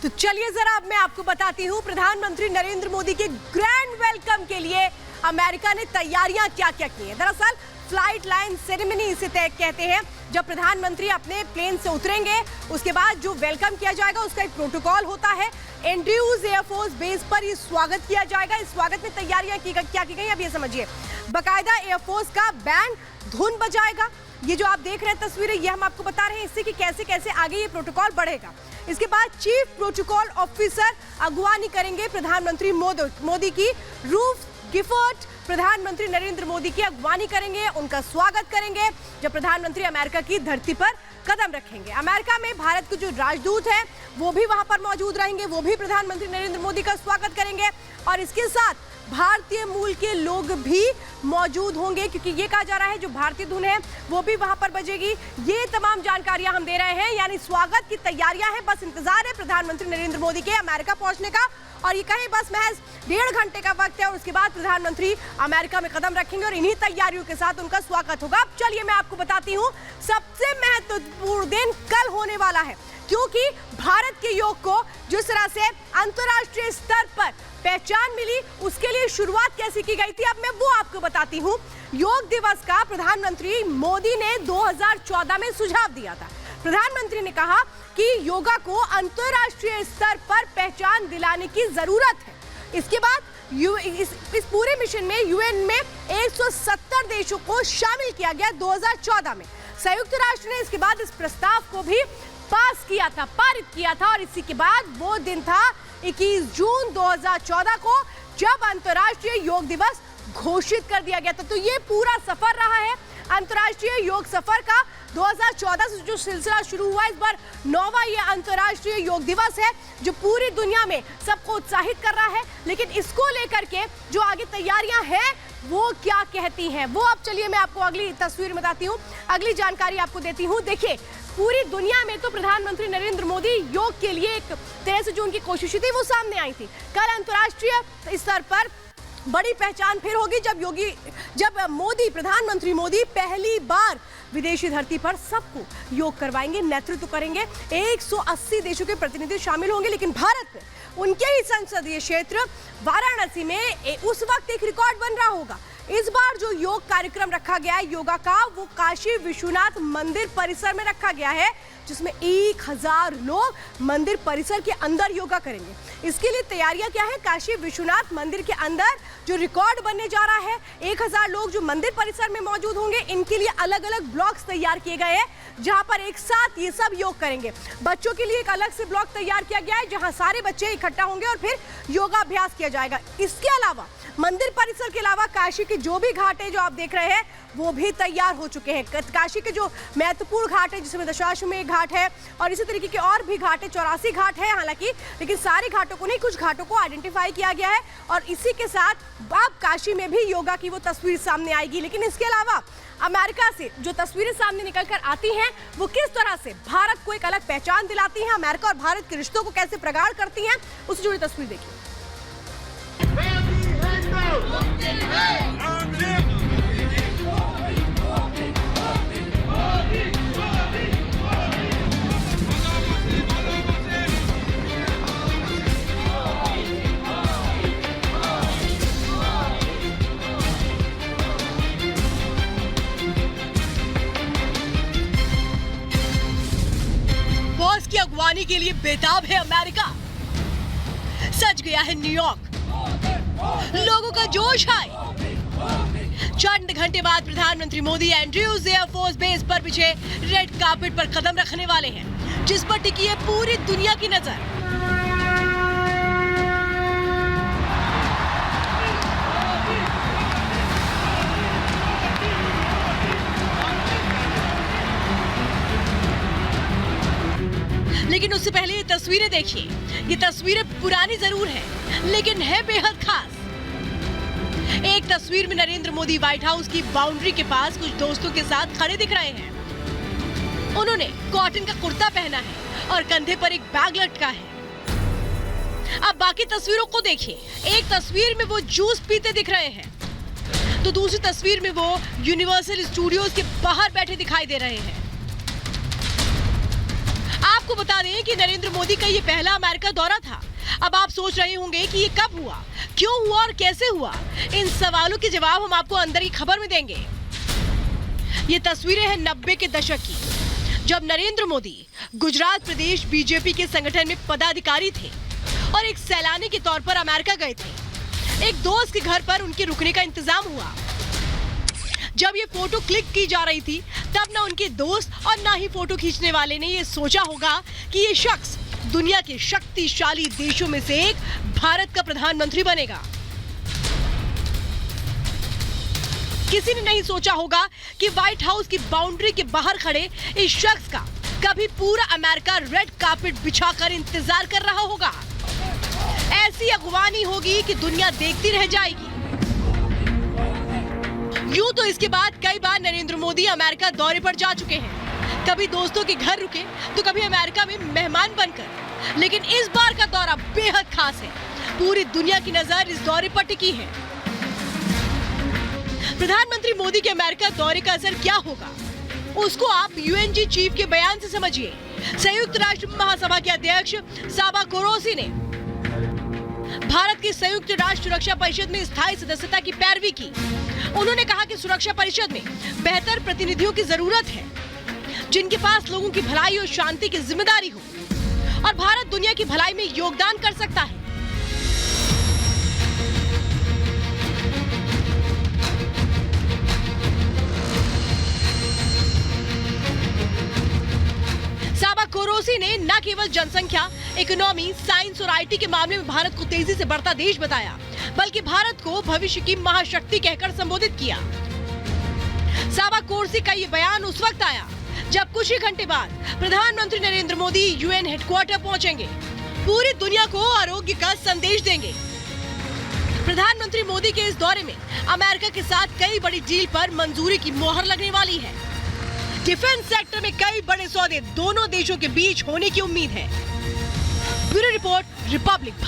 तो चलिए जरा अब मैं आपको बताती हूँ प्रधानमंत्री नरेंद्र मोदी के ग्रैंड वेलकम के लिए अमेरिका ने तैयारियां क्या क्या की हैं। दरअसल फ्लाइट लाइन सेरेमनी इसे तय कहते हैं। जब प्रधानमंत्री अपने प्लेन से उतरेंगे उसके बाद जो वेलकम किया जाएगा उसका एक प्रोटोकॉल होता है। एंड्रयूज एयरफोर्स बेस पर ये स्वागत किया जाएगा। इस स्वागत में तैयारियां क्या की गई अब ये समझिए। बाकायदा एयरफोर्स का बैंड धुन बजाएगा। ये जो आप देख रहे हैं तस्वीरें, ये हम आपको बता रहे हैं इससे कि कैसे कैसे आगे ये प्रोटोकॉल बढ़ेगा। इसके बाद चीफ प्रोटोकॉल ऑफिसर अगवानी करेंगे प्रधानमंत्री मोदी की। रूफ गिफर्ट प्रधानमंत्री नरेंद्र मोदी की अगवानी करेंगे, उनका स्वागत करेंगे जब प्रधानमंत्री अमेरिका की धरती पर कदम रखेंगे। अमेरिका में भारत के जो राजदूत हैं वो भी वहां पर मौजूद रहेंगे, वो भी प्रधानमंत्री नरेंद्र मोदी का स्वागत करेंगे और इसके साथ भारतीय मूल के लोग भी मौजूद होंगे क्योंकि ये कहा जा रहा है जो भारतीय धुन है वो भी वहां पर बजेगी। ये तमाम जानकारियां हम दे रहे हैं, यानी स्वागत की तैयारियां हैं। बस इंतजार है प्रधानमंत्री नरेंद्र मोदी के अमेरिका पहुंचने का और ये कहीं बस महज 1.5 घंटे का वक्त है और उसके बाद प्रधानमंत्री अमेरिका में कदम रखेंगे और इन्हीं तैयारियों के साथ उनका स्वागत होगा। अब चलिए मैं आपको बताती हूँ सबसे महत्वपूर्ण दिन कल होने वाला है क्योंकि भारत के योग को जिस तरह से अंतर्राष्ट्रीय स्तर पर पहचान मिली उसके लिए शुरुआत कैसे की गई थी अब मैं वो आपको बताती हूँ। योग दिवस का प्रधानमंत्री मोदी ने 2014 में सुझाव दिया था। प्रधानमंत्री ने कहा कि योगा को अंतर्राष्ट्रीय स्तर पर पहचान दिलाने की जरूरत है। इसके बाद इस पूरे मिशन में यूएन में 170 देशों को शामिल किया गया 2014 में। संयुक्त राष्ट्र ने इसके बाद इस प्रस्ताव को भी पास किया था, पारित किया था और इसी के बाद वो दिन था 21 जून 2014 को जब अंतर्राष्ट्रीय योग दिवस घोषित कर दिया गया था। तो ये पूरा सफर रहा है अंतर्राष्ट्रीय योग सफर का। 2014 से जो सिलसिला शुरू हुआ, इस बार 9वां ये अंतर्राष्ट्रीय योग दिवस है जो पूरी दुनिया में सबको उत्साहित कर रहा है। लेकिन इसको लेकर के जो आगे तैयारियां हैं वो क्या कहती हैं वो अब चलिए मैं आपको अगली तस्वीर में बताती हूँ, अगली जानकारी आपको देती हूँ। देखिए पूरी दुनिया में तो प्रधानमंत्री नरेंद्र मोदी योग के लिए एक तरह से जो उनकी कोशिशें थी वो सामने आई थी। कल अंतर्राष्ट्रीय स्तर पर बड़ी पहचान फिर होगी जब प्रधानमंत्री मोदी पहली बार विदेशी धरती पर सबको योग करवाएंगे, नेतृत्व करेंगे। 180 देशों के प्रतिनिधि शामिल होंगे लेकिन भारत में उनके ही संसदीय क्षेत्र वाराणसी में उस वक्त एक रिकॉर्ड बन रहा होगा। इस बार जो योग कार्यक्रम रखा गया है योगा का वो काशी विश्वनाथ मंदिर परिसर में रखा गया है जिसमें 1000 लोग मंदिर परिसर के अंदर योगा करेंगे। इसके लिए तैयारियां क्या है, काशी विश्वनाथ मंदिर के अंदर जो रिकॉर्ड बनने जा रहा है 1000 लोग जो मंदिर परिसर में मौजूद होंगे इनके लिए अलग अलग ब्लॉक्स तैयार किए गए हैं जहां पर एक साथ ये सब योग करेंगे। बच्चों के लिए एक अलग से ब्लॉक तैयार किया गया है जहां सारे बच्चे इकट्ठा होंगे और फिर योगाभ्यास किया जाएगा। इसके अलावा मंदिर परिसर के अलावा काशी के जो भी घाट है जो आप देख रहे हैं वो भी तैयार हो चुके हैं। काशी के जो महत्वपूर्ण घाट है जिसमें दशाश्वमेध घाट है और इसी तरीके के और भी घाट है, 84 घाट है हालांकि, लेकिन सारे घाटों को नहीं, कुछ घाटों को आइडेंटिफाई किया गया है और इसी के साथ अब काशी में भी योगा की वो तस्वीर सामने आएगी। लेकिन इसके अलावा अमेरिका से जो तस्वीरें सामने निकल कर आती हैं वो किस तरह से भारत को एक अलग पहचान दिलाती हैं, अमेरिका और भारत के रिश्तों को कैसे प्रगाढ़ करती हैं, उससे जुड़ी तस्वीर देखिए। बॉस की अगवानी के लिए बेताब है अमेरिका, सज गया है न्यूयॉर्क, लोगों का जोश है। चंद घंटे बाद प्रधानमंत्री मोदी एंड्रयूज एयरफोर्स बेस पर बिछे रेड कार्पेट पर कदम रखने वाले हैं जिस पर टिकी है पूरी दुनिया की नजर। लेकिन उससे पहले ये तस्वीरें देखिए। ये तस्वीरें पुरानी जरूर हैं लेकिन है बेहद खास। एक तस्वीर में नरेंद्र मोदी व्हाइट हाउस की बाउंड्री के पास कुछ दोस्तों के साथ खड़े दिख रहे हैं। उन्होंने कॉटन का कुर्ता पहना है और कंधे पर एक बैग लटका है। अब बाकी तस्वीरों को देखिए। एक तस्वीर में वो जूस पीते दिख रहे हैं तो दूसरी तस्वीर में वो यूनिवर्सल स्टूडियोज के बाहर बैठे दिखाई दे रहे हैं। आप आपको बता दें कि नरेंद्र मोदी का ये पहला अमेरिका दौरा था। अब आप सोच रहे होंगे कि ये कब हुआ, क्यों हुआ और कैसे हुआ। इन सवालों के जवाब हम आपको अंदर की खबर में देंगे। ये तस्वीरें हैं 90 के दशक की, जब नरेंद्र मोदी गुजरात प्रदेश बीजेपी के संगठन में पदाधिकारी थे और एक सैलानी के तौर पर अमेरिका गए थे। एक दोस्त के घर पर उनके रुकने का इंतजाम हुआ। जब ये फोटो क्लिक की जा रही थी, तब ना उनके दोस्त और ना ही फोटो खींचने वाले ने ये सोचा होगा कि ये शख्स दुनिया के शक्तिशाली देशों में से एक भारत का प्रधानमंत्री बनेगा। किसी ने नहीं सोचा होगा कि व्हाइट हाउस की बाउंड्री के बाहर खड़े इस शख्स का कभी पूरा अमेरिका रेड कार्पेट बिछाकर इंतजार कर रहा होगा। ऐसी अगवानी होगी कि दुनिया देखती रह जाएगी। यूं तो इसके बाद कई बार नरेंद्र मोदी अमेरिका दौरे पर जा चुके हैं। कभी दोस्तों के घर रुके तो कभी अमेरिका में मेहमान बनकर। लेकिन इस बार का दौरा बेहद खास है। पूरी दुनिया की नजर इस दौरे पर टिकी है। प्रधानमंत्री मोदी के अमेरिका दौरे का असर क्या होगा, उसको आप यूएनजी चीफ के बयान से समझिए। संयुक्त राष्ट्र महासभा के अध्यक्ष साबा कोरोसी ने भारत की संयुक्त राष्ट्र सुरक्षा परिषद में स्थायी सदस्यता की पैरवी की। उन्होंने कहा कि सुरक्षा परिषद में बेहतर प्रतिनिधियों की जरूरत है, जिनके पास लोगों की भलाई और शांति की जिम्मेदारी हो, और भारत दुनिया की भलाई में योगदान कर सकता है। साबा कोरोसी ने न केवल जनसंख्या, इकोनॉमी, साइंस और आईटी के मामले में भारत को तेजी से बढ़ता देश बताया, बल्कि भारत को भविष्य की महाशक्ति कहकर संबोधित किया। साबा कोरोसी का ये बयान उस वक्त आया जब कुछ ही घंटे बाद प्रधानमंत्री नरेंद्र मोदी यूएन हेडक्वार्टर पहुंचेंगे, पूरी दुनिया को आरोग्य का संदेश देंगे। प्रधानमंत्री मोदी के इस दौरे में अमेरिका के साथ कई बड़ी डील पर मंजूरी की मोहर लगने वाली है। डिफेंस सेक्टर में कई बड़े सौदे दोनों देशों के बीच होने की उम्मीद है। Bureau report, Republic.